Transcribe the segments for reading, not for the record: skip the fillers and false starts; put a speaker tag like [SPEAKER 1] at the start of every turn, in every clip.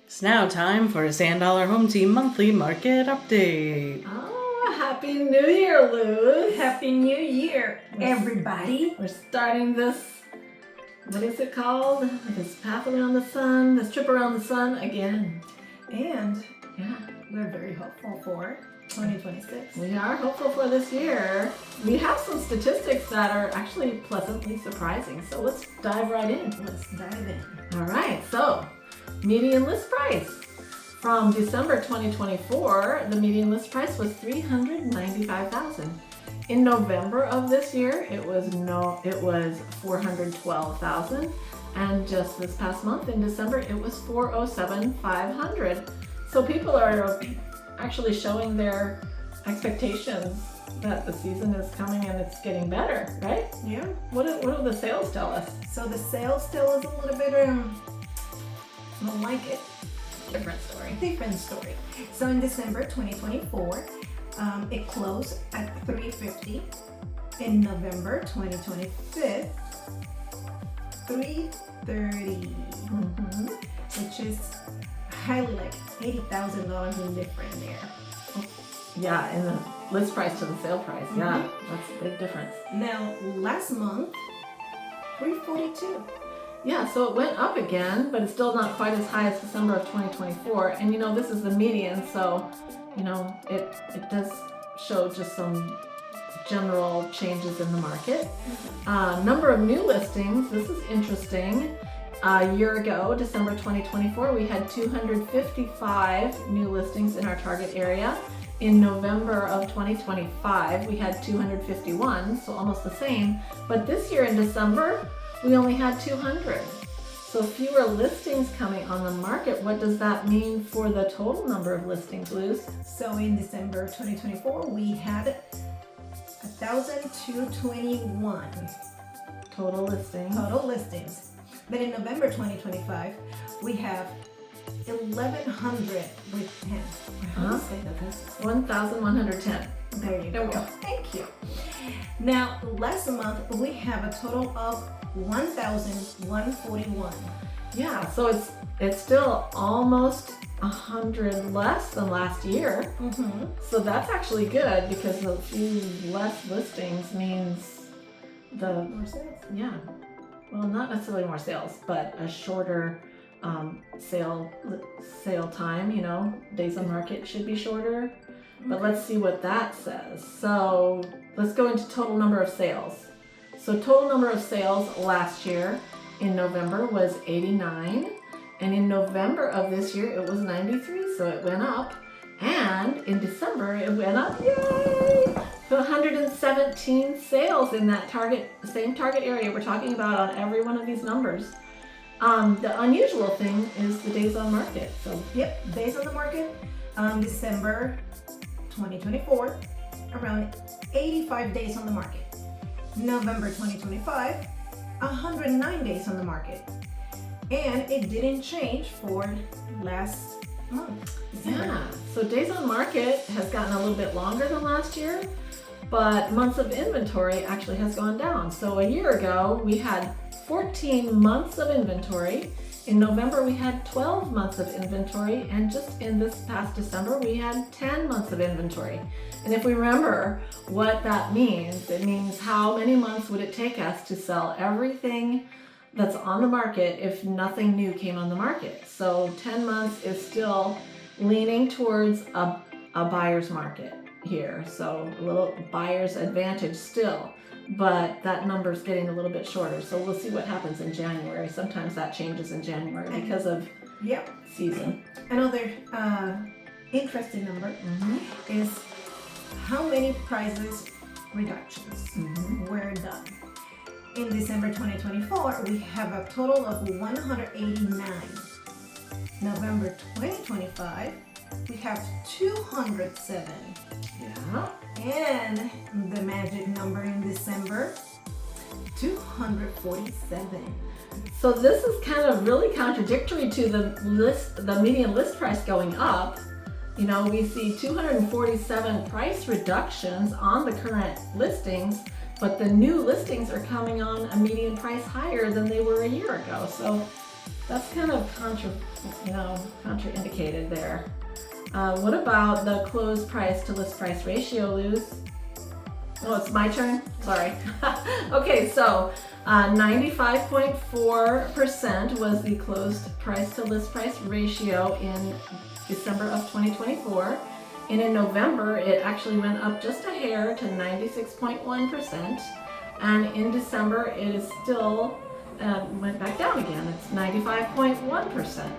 [SPEAKER 1] It's now time for a Sand Dollar Home Team monthly market update.
[SPEAKER 2] Oh, Happy New Year, Luz.
[SPEAKER 3] Happy New Year, everybody.
[SPEAKER 2] We're starting this, what is it called? This path around the sun, this trip around the sun again.
[SPEAKER 3] And
[SPEAKER 2] Yeah,
[SPEAKER 3] we're very hopeful for 2026.
[SPEAKER 2] we are hopeful for this year. We have some statistics that are actually pleasantly surprising. So let's dive right in.
[SPEAKER 3] Let's dive in.
[SPEAKER 2] All right, so median list price. From December 2024, the median list price was $395,000. In November of this year, it was $412,000, and just this past month in December, it was $407,500. So people are actually showing their expectations that the season is coming and it's getting better, right?
[SPEAKER 3] Yeah.
[SPEAKER 2] What do the sales tell us?
[SPEAKER 3] So the sales still is a little bit, I don't like it.
[SPEAKER 2] Different story.
[SPEAKER 3] Different story. So in December 2024, it closed at 350. In November 2025, 330, which is highly like $80,000 in different there.
[SPEAKER 2] Yeah, in the list price to the sale price. Yeah, that's a big difference.
[SPEAKER 3] Now last month, 342.
[SPEAKER 2] Yeah, so it went up again, but it's still not quite as high as December of 2024. And this is the median, so it does show just some general changes in the market. Number of new listings, this is interesting. A year ago, December 2024, we had 255 new listings in our target area. In November of 2025, we had 251, so almost the same. But this year in December, we only had 200. So fewer listings coming on the market. What does that mean for the total number of listings, Luz?
[SPEAKER 3] So in December 2024, we had 1,221
[SPEAKER 2] Total listings.
[SPEAKER 3] total listings. But in November 2025, we have 1,100 with 10. How do you say that?
[SPEAKER 2] 1,110.
[SPEAKER 3] There you
[SPEAKER 2] There we
[SPEAKER 3] go.
[SPEAKER 2] go.
[SPEAKER 3] Thank you. Now, last month, we have a total of 1,141.
[SPEAKER 2] Yeah, so it's still almost 100 less than last year. So that's actually good because a few less listings means
[SPEAKER 3] More sales.
[SPEAKER 2] yeah, well, not necessarily more sales, but a shorter sale time. Days on market should be shorter. But let's see what that says. So let's go into total number of sales. So total number of sales last year in November was 89. And in November of this year, it was 93. So it went up. And in December, it went up, yay! So 117 sales in that same target area we're talking about on every one of these numbers. The unusual thing is the days on market. So
[SPEAKER 3] Yep, days on the market. December 2024, around 85 days on the market. November 2025, 109 days on the market. And it didn't change for last month. December.
[SPEAKER 2] yeah, so days on market has gotten a little bit longer than last year, but months of inventory actually has gone down. So a year ago, we had 14 months of inventory. In November, we had 12 months of inventory, and just in this past December, we had 10 months of inventory. And if we remember what that means, it means how many months would it take us to sell everything that's on the market if nothing new came on the market. So 10 months is still leaning towards a buyer's market here. So a little buyer's advantage still. But that number's getting a little bit shorter. So we'll see what happens in January. Sometimes that changes in January because of
[SPEAKER 3] Yep.
[SPEAKER 2] season.
[SPEAKER 3] Another interesting number is how many prices reductions were done. In December 2024, we have a total of 189. November 2025, we have 207.
[SPEAKER 2] Yeah.
[SPEAKER 3] And the magic number in December, 247.
[SPEAKER 2] So this is kind of really contradictory to the median list price going up. We see 247 price reductions on the current listings, but the new listings are coming on a median price higher than they were a year ago. So That's kind of contraindicated there. What about the closed price to list price ratio, Luz? Oh, it's my turn? Sorry. Okay, so 95.4% was the closed price to list price ratio in December of 2024. And in November, it actually went up just a hair to 96.1%. And in December, it is still went back down again. It's 95.1%.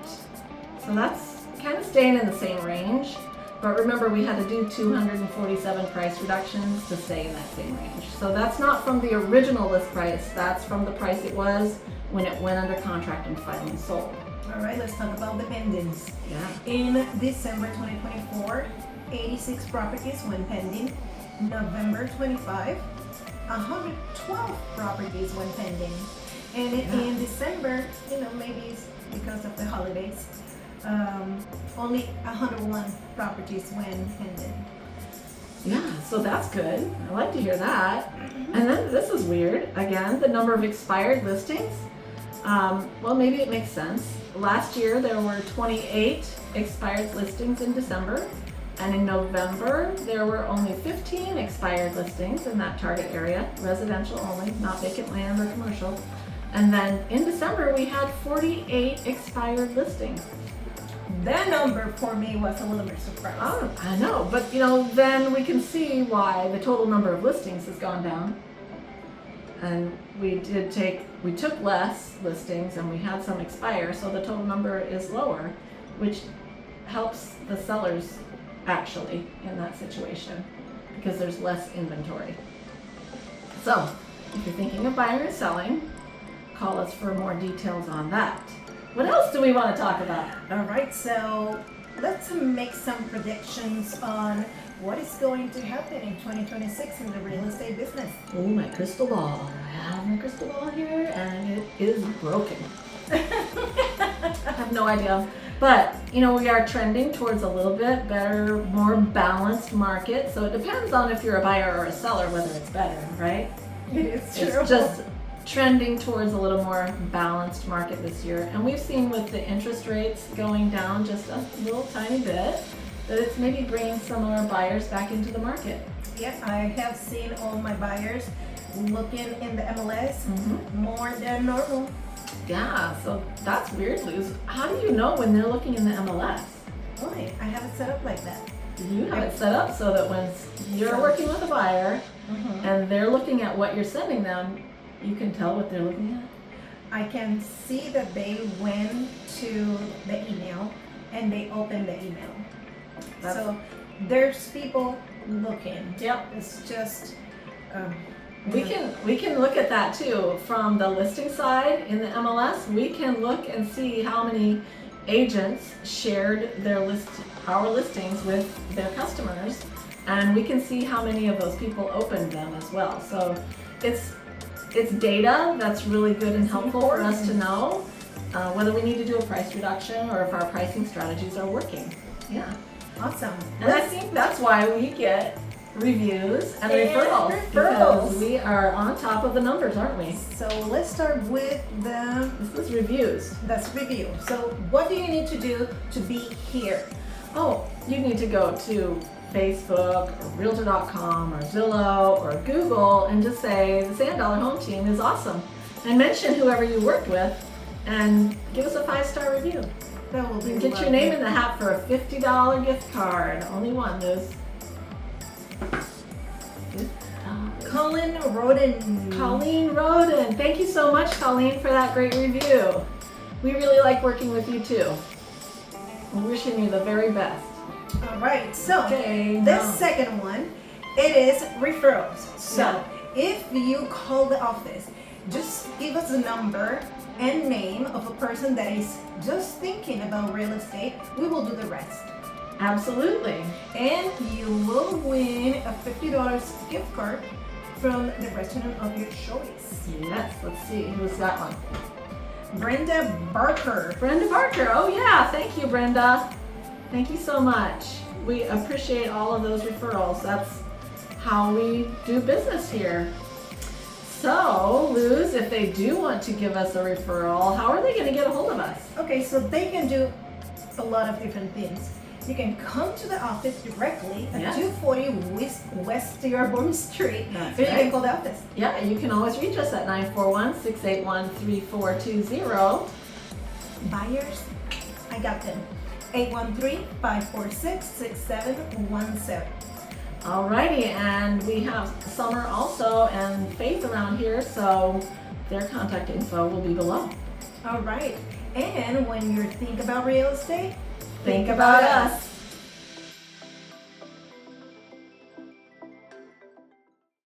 [SPEAKER 2] So that's kind of staying in the same range. But remember, we had to do 247 price reductions to stay in that same range. So that's not from the original list price. That's from the price it was when it went under contract and finally sold.
[SPEAKER 3] All right, let's talk about the pendings.
[SPEAKER 2] Yeah.
[SPEAKER 3] In December 2024, 86 properties went pending. November 25, 112 properties went pending. And in December, maybe it's because of the holidays, only 101 properties went pending.
[SPEAKER 2] Yeah, so that's good. I like to hear that. And then this is weird. Again, the number of expired listings. Well, maybe it makes sense. Last year there were 28 expired listings in December, and in November there were only 15 expired listings in that target area, residential only, not vacant land or commercial. And then in December we had 48 expired listings.
[SPEAKER 3] That number for me was a little bit surprised.
[SPEAKER 2] Oh, I know, but then we can see why the total number of listings has gone down. And we took less listings and we had some expire, so the total number is lower, which helps the sellers actually in that situation because there's less inventory. So if you're thinking of buying or selling, call us for more details on that. What else do we want to talk about?
[SPEAKER 3] All right, so let's make some predictions on what is going to happen in 2026 in the real estate business.
[SPEAKER 2] Oh, my crystal ball. I have my crystal ball here and it is broken. I have no idea. But, we are trending towards a little bit better, more balanced market. So it depends on if you're a buyer or a seller, whether it's better, right?
[SPEAKER 3] It is true.
[SPEAKER 2] It's just trending towards a little more balanced market this year. And we've seen with the interest rates going down just a little tiny bit, that it's maybe bringing some of our buyers back into the market.
[SPEAKER 3] Yes, I have seen all my buyers looking in the MLS more than normal.
[SPEAKER 2] Yeah, so that's weird, Luz. How do you know when they're looking in the MLS?
[SPEAKER 3] Why? I have it set up like that.
[SPEAKER 2] You have it set up so that when you're working with a buyer and they're looking at what you're sending them, you can tell what they're looking at?
[SPEAKER 3] I can see that they went to the email and they opened the email. So there's people looking.
[SPEAKER 2] Yep.
[SPEAKER 3] It's just
[SPEAKER 2] We can look at that too from the listing side in the MLS. We can look and see how many agents shared our listings with their customers, and we can see how many of those people opened them as well. So it's data that's really good and helpful for us to know whether we need to do a price reduction or if our pricing strategies are working. Yeah.
[SPEAKER 3] awesome.
[SPEAKER 2] And I think that's why we get reviews and referrals. Because we are on top of the numbers, aren't we?
[SPEAKER 3] So let's start with
[SPEAKER 2] This is reviews.
[SPEAKER 3] that's review. So what do you need to do to be here?
[SPEAKER 2] Oh, you need to go to Facebook or Realtor.com or Zillow or Google and just say the Sand Dollar Home Team is awesome, and mention whoever you worked with and give us a 5-star review.
[SPEAKER 3] That will be
[SPEAKER 2] You can get your name in the hat for a $50 gift card. Only one, Liz.
[SPEAKER 3] Colleen Roden.
[SPEAKER 2] Colleen Roden. Thank you so much, Colleen, for that great review. We really like working with you too. We're wishing you the very best.
[SPEAKER 3] All right, so
[SPEAKER 2] Okay,
[SPEAKER 3] this second one, it is referrals. So
[SPEAKER 2] Yeah.
[SPEAKER 3] if you call the office, just give us a number and name of a person that is just thinking about real estate. We will do the rest.
[SPEAKER 2] Absolutely.
[SPEAKER 3] And you will win a $50 gift card from the restaurant of your choice.
[SPEAKER 2] Yes, let's see who's got one.
[SPEAKER 3] Brenda Barker.
[SPEAKER 2] Brenda Barker. Oh yeah, thank you, Brenda. Thank you so much. We appreciate all of those referrals. That's how we do business here. So, Luz, if they do want to give us a referral, how are they going to get a hold of us?
[SPEAKER 3] so they can do a lot of different things. You can come to the office directly at
[SPEAKER 2] Yes.
[SPEAKER 3] 240 West Dearborn Street.
[SPEAKER 2] That's
[SPEAKER 3] Or you can
[SPEAKER 2] right.
[SPEAKER 3] call the office.
[SPEAKER 2] Yeah, you can always reach us at 941-681-3420.
[SPEAKER 3] Buyers, I got them. 813-546-6717.
[SPEAKER 2] Alrighty, and we have Summer also and Faith around here, so their contact info will be below.
[SPEAKER 3] All right. And when you think about real estate,
[SPEAKER 2] Think about us.